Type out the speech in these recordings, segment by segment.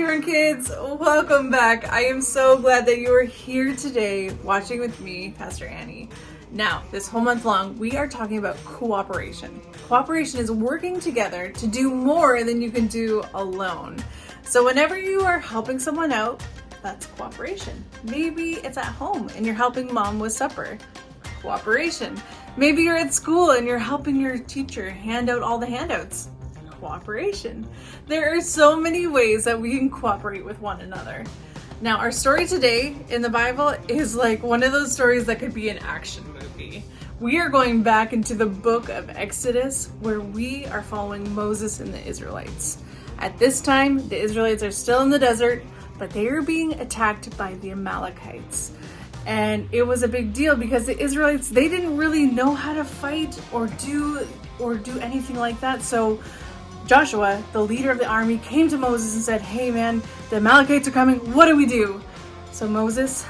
Aaron kids, welcome back. I am so glad that you are here today watching with me, Pastor Annie. Now, this whole month long, we are talking about cooperation. Cooperation is working together to do more than you can do alone. So whenever you are helping someone out, that's cooperation. Maybe it's at home and you're helping mom with supper. Cooperation. Maybe you're at school and you're helping your teacher hand out all the handouts. Cooperation. There are so many ways that we can cooperate with one another. Now, our story today in the Bible is like one of those stories that could be an action movie. We are going back into the book of Exodus, where we are following Moses and the Israelites. At this time, the Israelites are still in the desert, but they are being attacked by the Amalekites. And it was a big deal because the Israelites, they didn't really know how to fight or do anything like that. So Joshua, the leader of the army, came to Moses and said, "Hey man, the Amalekites are coming. What do we do?" So Moses,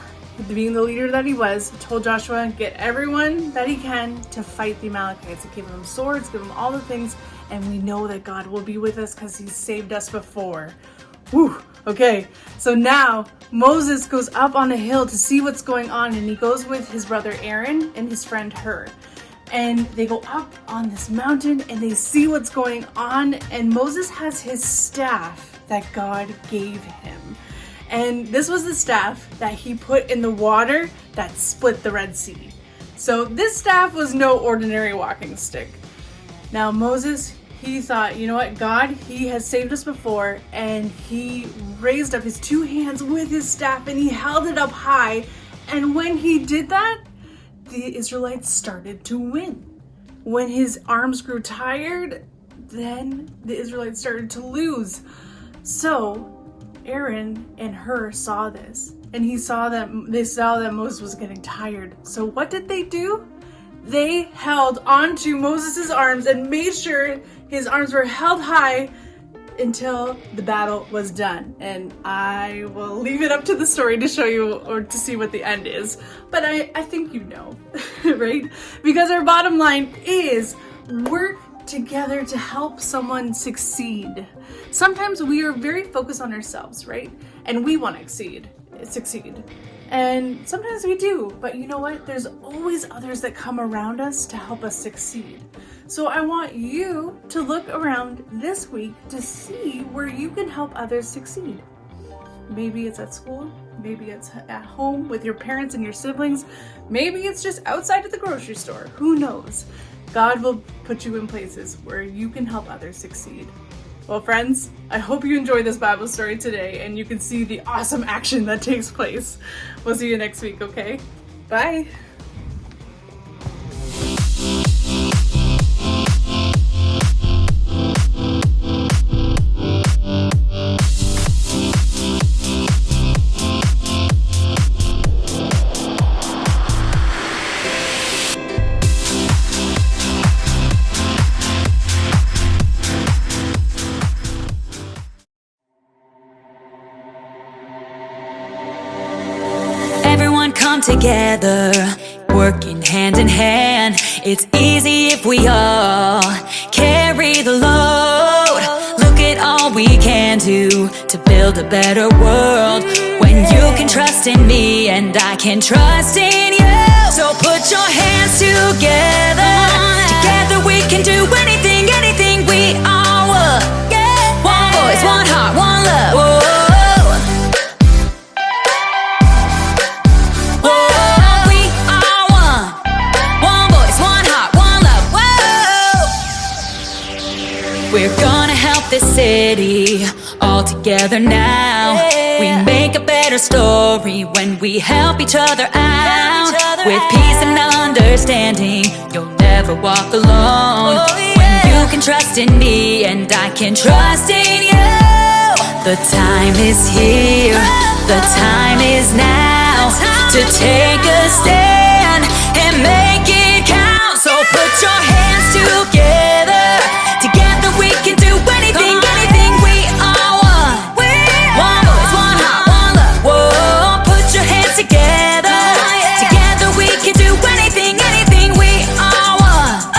being the leader that he was, told Joshua, get everyone that he can to fight the Amalekites. Give them swords, give them all the things, and we know that God will be with us because he's saved us before. Whew, okay. So now Moses goes up on a hill to see what's going on, and he goes with his brother Aaron and his friend Hur. And they go up on this mountain and they see what's going on, and Moses has his staff that God gave him. And this was the staff that he put in the water that split the Red Sea. So this staff was no ordinary walking stick. Now Moses, he thought, you know what, God, he has saved us before, and he raised up his two hands with his staff and he held it up high. And when he did that, the Israelites started to win. When his arms grew tired, then the Israelites started to lose. So Aaron and Hur saw this, and they saw that Moses was getting tired. So what did they do? They held onto Moses' arms and made sure his arms were held high until the battle was done. And I will leave it up to the story to show you or to see what the end is. But I think you know, right? Because our bottom line is work together to help someone succeed. Sometimes we are very focused on ourselves, right? And we want to succeed. And sometimes we do, but you know what? There's always others that come around us to help us succeed. So I want you to look around this week to see where you can help others succeed. Maybe it's at school, maybe it's at home with your parents and your siblings, maybe it's just outside of the grocery store. Who knows? God will put you in places where you can help others succeed. Well, friends, I hope you enjoyed this Bible story today and you can see the awesome action that takes place. We'll see you next week, okay? Bye. Come together, working hand in hand. It's easy if we all carry the load. Look at all we can do to build a better world. When you can trust in me and I can trust in you. So put your hands together. Together we can do anything, anything we all want. One voice, one heart, one love. Whoa. We're gonna help this city all together now. We make a better story when we help each other out. With peace and understanding, you'll never walk alone. When you can trust in me and I can trust in you. The time is here, the time is now to take a stand and make it count. So put your hands together. Together we can do anything, anything we all want. One voice, one heart, one love. Whoa, put your hands together. Together we can do anything, anything we all want.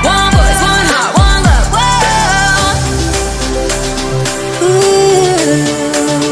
One voice, one heart, one love. Whoa. Ooh.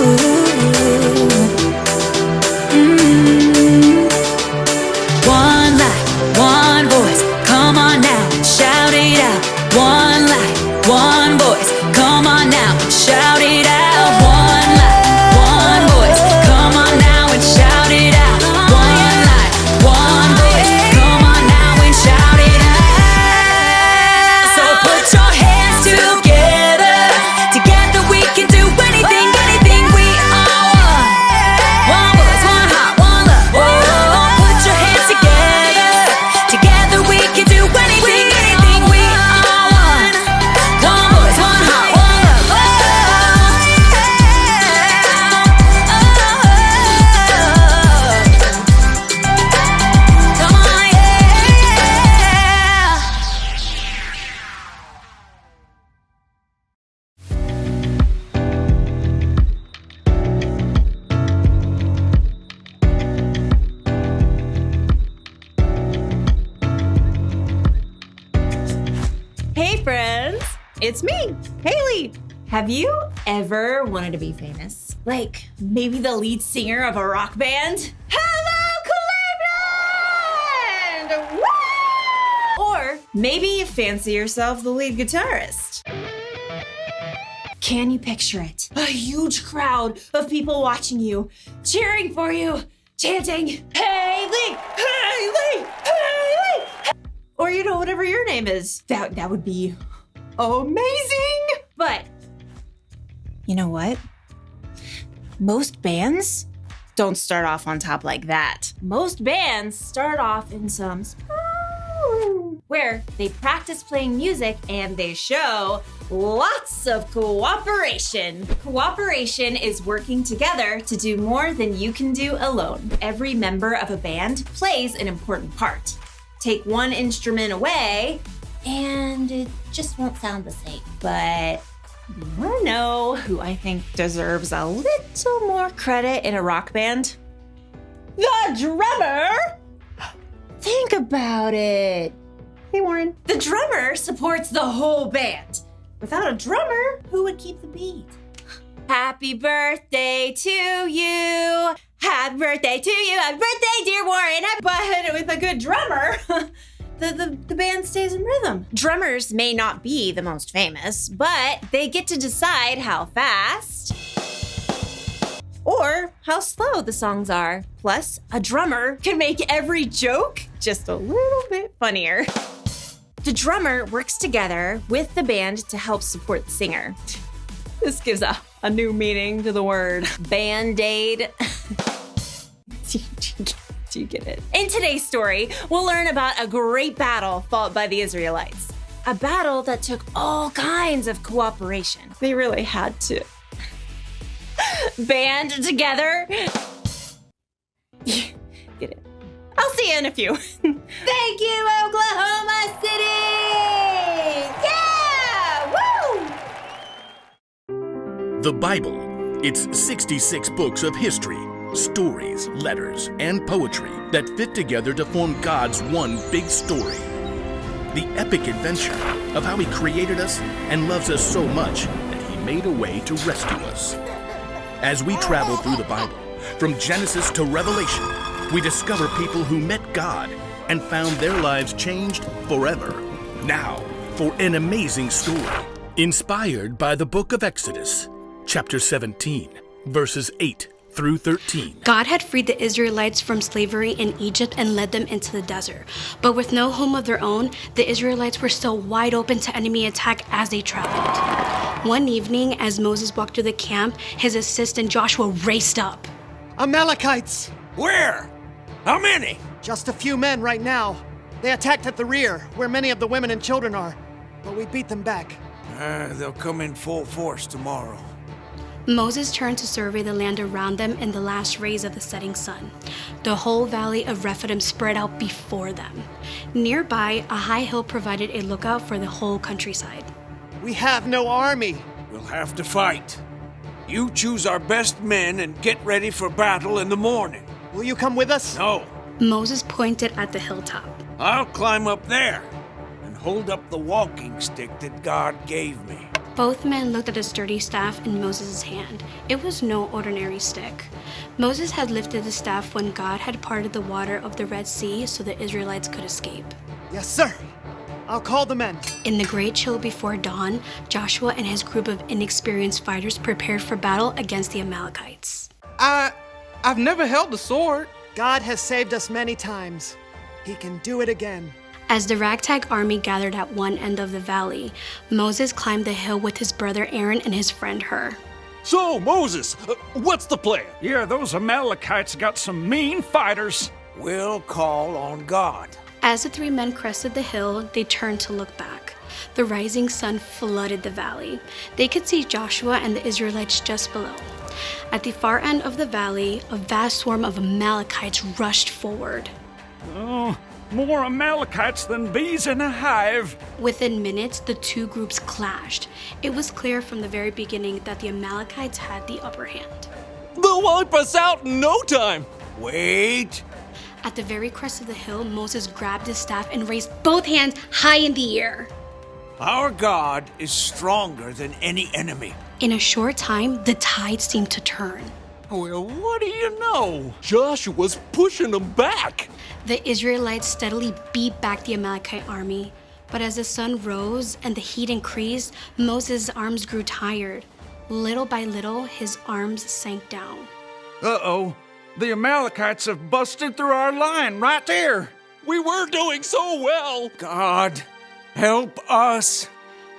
It's me, Haley. Have you ever wanted to be famous? Like maybe the lead singer of a rock band? Hello, Cleveland! Woo! Or maybe you fancy yourself the lead guitarist. Can you picture it? A huge crowd of people watching you, cheering for you, chanting, Haley, Haley, Haley! Or, whatever your name is. That would be amazing! But, you know what? Most bands don't start off on top like that. Most bands start off in some room where they practice playing music and they show lots of cooperation. Cooperation is working together to do more than you can do alone. Every member of a band plays an important part. Take one instrument away, and it just won't sound the same. But you wanna know who I think deserves a little more credit in a rock band? The drummer! Think about it. Hey, Warren. The drummer supports the whole band. Without a drummer, who would keep the beat? Happy birthday to you. Happy birthday to you. Happy birthday, dear Warren. But with a good drummer, the band stays in rhythm. Drummers may not be the most famous, but they get to decide how fast or how slow the songs are. Plus, a drummer can make every joke just a little bit funnier. The drummer works together with the band to help support the singer. This gives a new meaning to the word Band-Aid. Do you get it? In today's story, we'll learn about a great battle fought by the Israelites. A battle that took all kinds of cooperation. They really had to band together. Get it? I'll see you in a few. Thank you, Oklahoma City! Yeah! Woo! The Bible. It's 66 books of history, stories, letters, and poetry that fit together to form God's one big story. The epic adventure of how He created us and loves us so much that He made a way to rescue us. As we travel through the Bible, from Genesis to Revelation, we discover people who met God and found their lives changed forever. Now, for an amazing story, inspired by the book of Exodus, chapter 17, verses 8 through 13. God had freed the Israelites from slavery in Egypt and led them into the desert. But with no home of their own, the Israelites were still wide open to enemy attack as they traveled. One evening, as Moses walked through the camp, his assistant Joshua raced up. Amalekites! Where? How many? Just a few men right now. They attacked at the rear, where many of the women and children are. But we beat them back. They'll come in full force tomorrow. Moses turned to survey the land around them in the last rays of the setting sun. The whole valley of Rephidim spread out before them. Nearby, a high hill provided a lookout for the whole countryside. We have no army. We'll have to fight. You choose our best men and get ready for battle in the morning. Will you come with us? No, Moses pointed at the hilltop. I'll climb up there and hold up the walking stick that God gave me. Both men looked at the sturdy staff in Moses' hand. It was no ordinary stick. Moses had lifted the staff when God had parted the water of the Red Sea so the Israelites could escape. Yes, sir. I'll call the men. In the great chill before dawn, Joshua and his group of inexperienced fighters prepared for battle against the Amalekites. I've never held a sword. God has saved us many times. He can do it again. As the ragtag army gathered at one end of the valley, Moses climbed the hill with his brother Aaron and his friend Hur. So, Moses, what's the plan? Yeah, those Amalekites got some mean fighters. We'll call on God. As the three men crested the hill, they turned to look back. The rising sun flooded the valley. They could see Joshua and the Israelites just below. At the far end of the valley, a vast swarm of Amalekites rushed forward. Oh, more Amalekites than bees in a hive. Within minutes, the two groups clashed. It was clear from the very beginning that the Amalekites had the upper hand. They'll wipe us out in no time. Wait. At the very crest of the hill, Moses grabbed his staff and raised both hands high in the air. Our God is stronger than any enemy. In a short time, the tide seemed to turn. Well, what do you know? Joshua's pushing them back. The Israelites steadily beat back the Amalekite army. But as the sun rose and the heat increased, Moses' arms grew tired. Little by little, his arms sank down. Uh-oh. The Amalekites have busted through our line right there. We were doing so well. God, help us.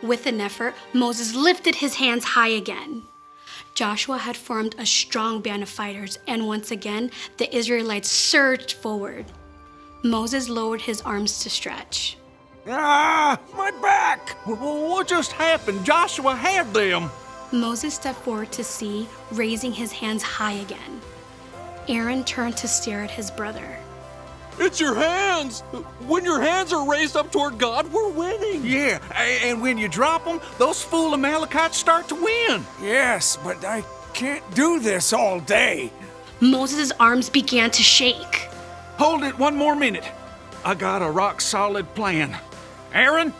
With an effort, Moses lifted his hands high again. Joshua had formed a strong band of fighters, and once again, the Israelites surged forward. Moses lowered his arms to stretch. Ah, my back! What just happened? Joshua had them. Moses stepped forward to see, raising his hands high again. Aaron turned to stare at his brother. It's your hands. When your hands are raised up toward God, we're winning. Yeah, and when you drop them, those fool Amalekites start to win. Yes, but I can't do this all day. Moses' arms began to shake. Hold it 1 more minute. I got a rock-solid plan. Aaron?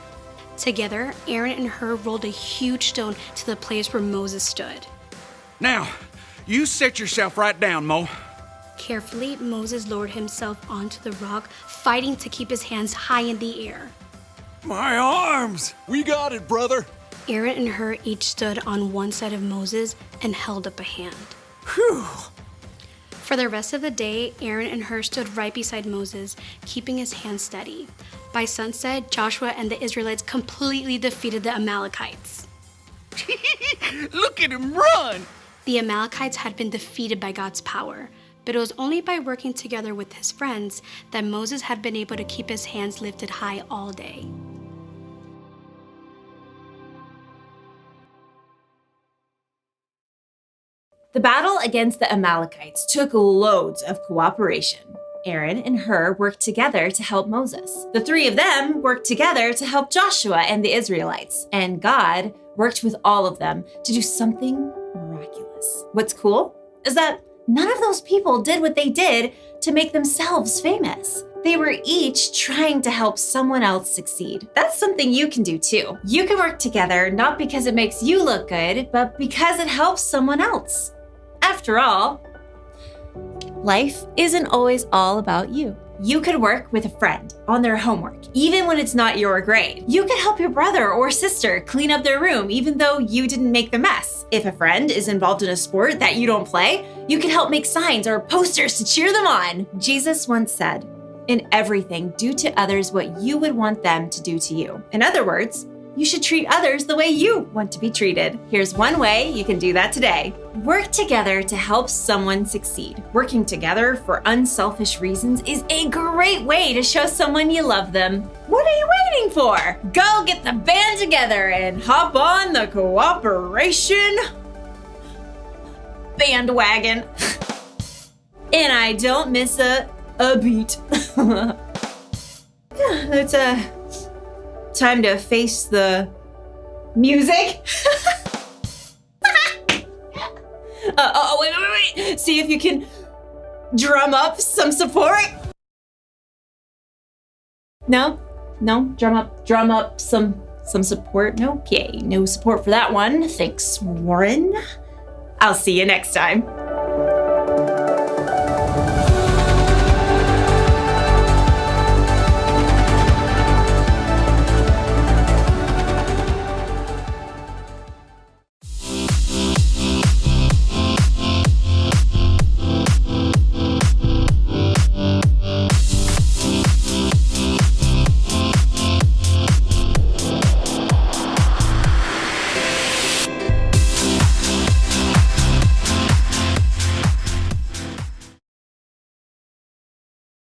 Together, Aaron and Hur rolled a huge stone to the place where Moses stood. Now, you set yourself right down, Mo. Carefully, Moses lowered himself onto the rock, fighting to keep his hands high in the air. My arms! We got it, brother. Aaron and Hur each stood on one side of Moses and held up a hand. Phew! For the rest of the day, Aaron and Hur stood right beside Moses, keeping his hands steady. By sunset, Joshua and the Israelites completely defeated the Amalekites. Look at him run! The Amalekites had been defeated by God's power, but it was only by working together with his friends that Moses had been able to keep his hands lifted high all day. The battle against the Amalekites took loads of cooperation. Aaron and Hur worked together to help Moses. The 3 of them worked together to help Joshua and the Israelites. And God worked with all of them to do something miraculous. What's cool is that none of those people did what they did to make themselves famous. They were each trying to help someone else succeed. That's something you can do too. You can work together not because it makes you look good, but because it helps someone else. After all, life isn't always all about you. You could work with a friend on their homework, even when it's not your grade. You could help your brother or sister clean up their room, even though you didn't make the mess. If a friend is involved in a sport that you don't play, you could help make signs or posters to cheer them on. Jesus once said, "In everything, do to others what you would want them to do to you." In other words, you should treat others the way you want to be treated. Here's one way you can do that today. Work together to help someone succeed. Working together for unselfish reasons is a great way to show someone you love them. What are you waiting for? Go get the band together and hop on the cooperation bandwagon. And I don't miss a beat. It's time to face the music. Wait. See if you can drum up some support. No, drum up some support. No, okay, no support for that one. Thanks, Warren. I'll see you next time.